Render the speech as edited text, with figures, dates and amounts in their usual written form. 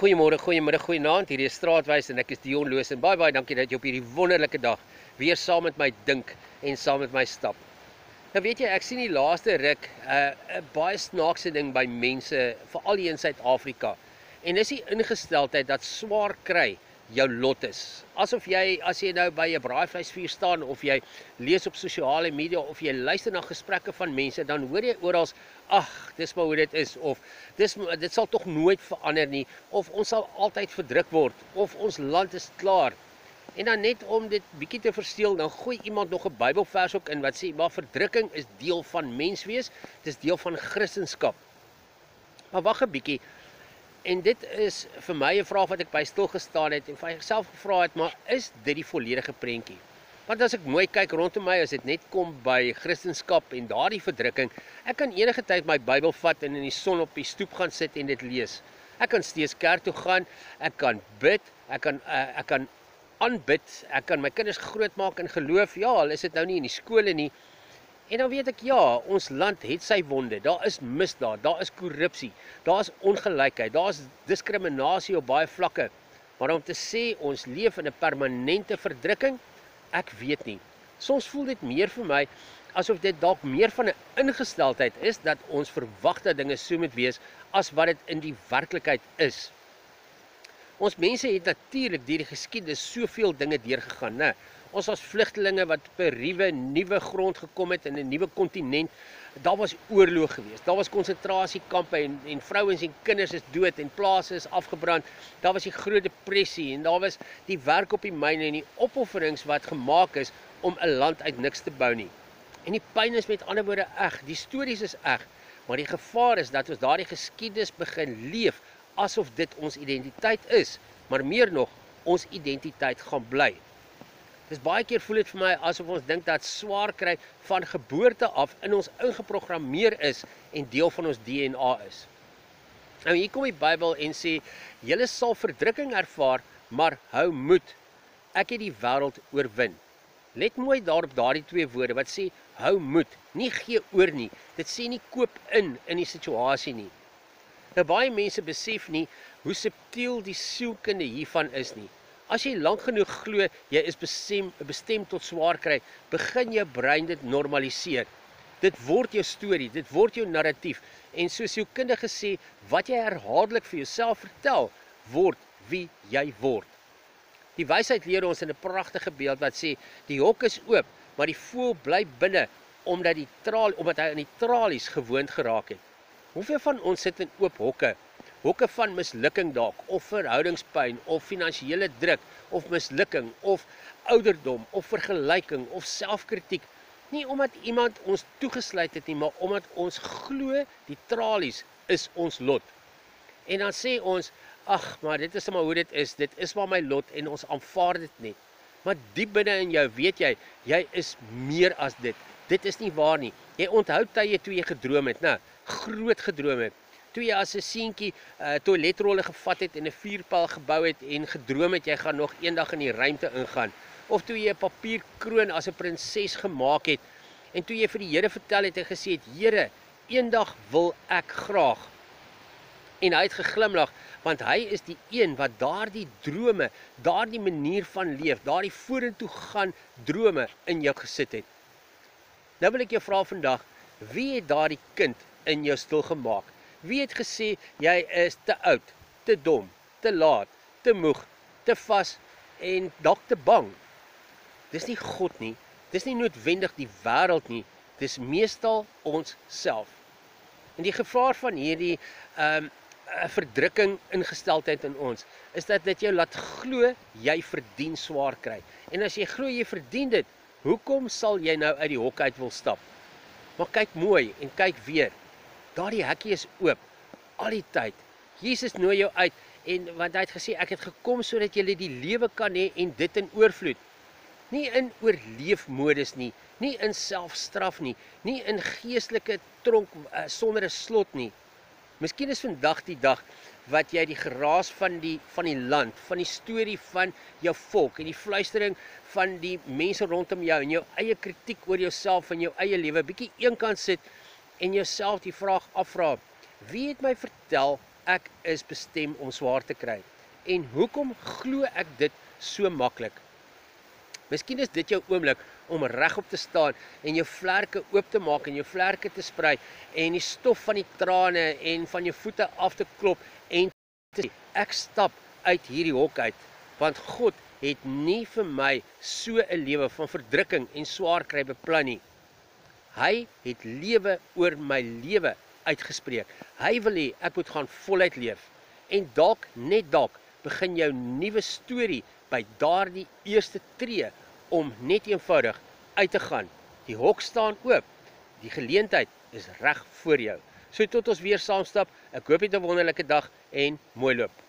Goeiemôre, goeiemiddag, goeienaand. Hierdie is Straatwys en ek is Dion Loos en baie dankie dat jy op hierdie wonderlike dag weer saam met my dink en saam met my stap. Nou weet jy, ek sien die laaste ruk 'n baie snaakse ding by mense, veral hier in Suid-Afrika. En dis die ingesteldheid dat swaar kry jou lot is. Asof jy, as jy nou by 'n braaivleisvuur staan of jy lees op sosiale media of jy luister na gesprekke van mense, dan hoor jy oral, ag, dis maar hoe dit is, of dit sal tog nooit verander nie, of ons sal altyd verdruk word, of ons land is klaar. En dan net om dit bietjie te versteel, dan gooi iemand nog 'n Bybelvers ook in wat sê, maar verdrukking is deel van menswees, dit is deel van Christendom. Maar wag 'n bietjie. En dit is vir my 'n vraag wat ek by stil gestaan het en vir myself gevra het, maar is dit die volledige prentjie? Want as ek mooi kyk rondom my, as dit net kom by Christendom en daardie verdrukking, ek kan enige tyd my Bybel vat en in die son op die stoep gaan sit en dit lees. Ek kan steeds kerk toe gaan, ek kan bid, ek kan aanbid, ek kan my kinders grootmaak in geloof, ja, al is dit nou nie in die skole nie. En dan weet ek, ja, ons land het sy wonde, daar is misdaad, daar is korrupsie, daar is ongelykheid, daar is diskriminasie op baie vlakke. Maar om te sê, ons leef in 'n permanente verdrukking, ek weet nie. Soms voel dit meer vir my, asof dit dalk meer van 'n ingesteldheid is, dat ons verwag dat dinge so moet wees, as wat dit in die werklikheid is. Ons mense het natuurlik deur die geskiedenis soveel dinge deurgegaan, né? Ons was vlugtelinge wat per nuwe grond gekom het in 'n nuwe kontinent. Daar was oorlog geweest, daar was konsentrasiekampe en vrouens en kinders is dood en plase is afgebrand. Daar was die Groot Depressie en daar was die werk op die myne en die opofferings wat gemaak is om 'n land uit niks te bou nie. En die pyn is met ander woorde eg, die stories is eg, maar die gevaar is dat ons daardie geskiedenis begin leef asof dit ons identiteit is, maar meer nog, ons identiteit gaan bly. Dis baie keer voel dit vir my asof ons dink dat swaar kry van geboorte af in ons ingeprogrammeer is en deel van ons DNA is. Nou hier kom die Bybel en sê, julle sal verdrukking ervaar, maar hou moed. Ek het die wêreld oorwin. Let mooi daarop daardie twee woorde wat sê, hou moed, nie gee oor nie. Dit sê nie koop in die situasie nie. Nou baie mense besef nie hoe subtiel die sielkunde hiervan is nie. As jy lank genoeg glo, jy is bestem tot swaar kry, begin jou brein dit normaliseer. Dit word jou storie, dit word jou narratief. En soos sielkundige sê, wat jy herhaaldelik vir jouself vertel, word wie jy word. Die wysheid leer ons in 'n pragtige beeld wat sê, die hok is oop, maar die voël bly binne, omdat hy aan die tralies gewoond geraak het. Hoeveel van ons sit in oop hokke? Hokke van mislukking dalk, of verhoudingspyn, of finansiële druk, of mislukking, of ouderdom, of vergelyking, of selfkritiek. Nie omdat iemand ons toegesluit het nie, maar omdat ons glo die tralies is ons lot. En dan sê ons, ag, maar dit is maar hoe dit is maar my lot en ons aanvaar dit net. Maar diep binne in jou weet jy is meer as dit. Dit is nie waar nie. Jy onthou tye toe jy gedroom het, né? Groot gedroom het. Toe jy as 'n seentjie toiletrolle gevat het en 'n vuurpyl gebou het en gedroom het jy gaan nog eendag in die ruimte ingaan. Of toe jy 'n papierkroon as 'n prinses gemaak het en toe jy vir die Here vertel het en gesê het, Here, eendag wil ek graag. En hy het geglimlag, want hy is die een wat daardie drome, daardie manier van leef, daardie vorentoe gaan drome in jou gesit het. Nou wil ek jou vra vandag, wie het daardie kind in jou stil gemaak? Wie het gesê, jy is te oud, te dom, te laat, te moeg, te vas en dalk te bang? Dis nie God nie, dis nie noodwendig die wêreld nie, dis meestal ons self. En die gevaar van hierdie verdrukking ingesteldheid in ons, is dat dit jou laat glo, jy verdien swaar kry. En as jy glo jy verdien dit, hoekom sal jy nou uit die hok uit wil stap? Maar kyk mooi en kyk weer. Daardie hekkie is oop, al die tyd. Jesus nooi jou uit, want hy het gesê, ek het gekom sodat jy die lewe kan hê en dit in oorvloed. Nie in oorleefmodus nie, nie in selfstraf nie, nie in geestelike tronk sonder 'n slot nie. Miskien is vandag die dag wat jy die geraas van die land, van die storie van jou volk en die fluistering van die mense rondom jou en jou eie kritiek oor jouself en jou eie lewe bietjie eenkant sit en jouself die vraag afvra, wie het my vertel ek is bestem om swaar te kry. En hoekom glo ek dit so maklik? Miskien is dit jou oomblik om regop te staan en jou vlerke oop te maak en jou vlerke te sprei en die stof van die trane en van jou voete af te klop en te sê, ek stap uit hierdie hok uit, want God het nie vir my so 'n lewe van verdrukking en swaar kry beplan nie. Hy het lewe oor my lewe uitgespreek. Hy wil hê ek moet gaan voluit leef. En dalk, net dalk, begin jou nuwe storie by daardie eerste tree om net eenvoudig uit te gaan. Die hok staan oop. Die geleentheid is reg voor jou. So tot ons weer saamstap. Ek hoop jy het 'n wonderlike dag en mooi loop.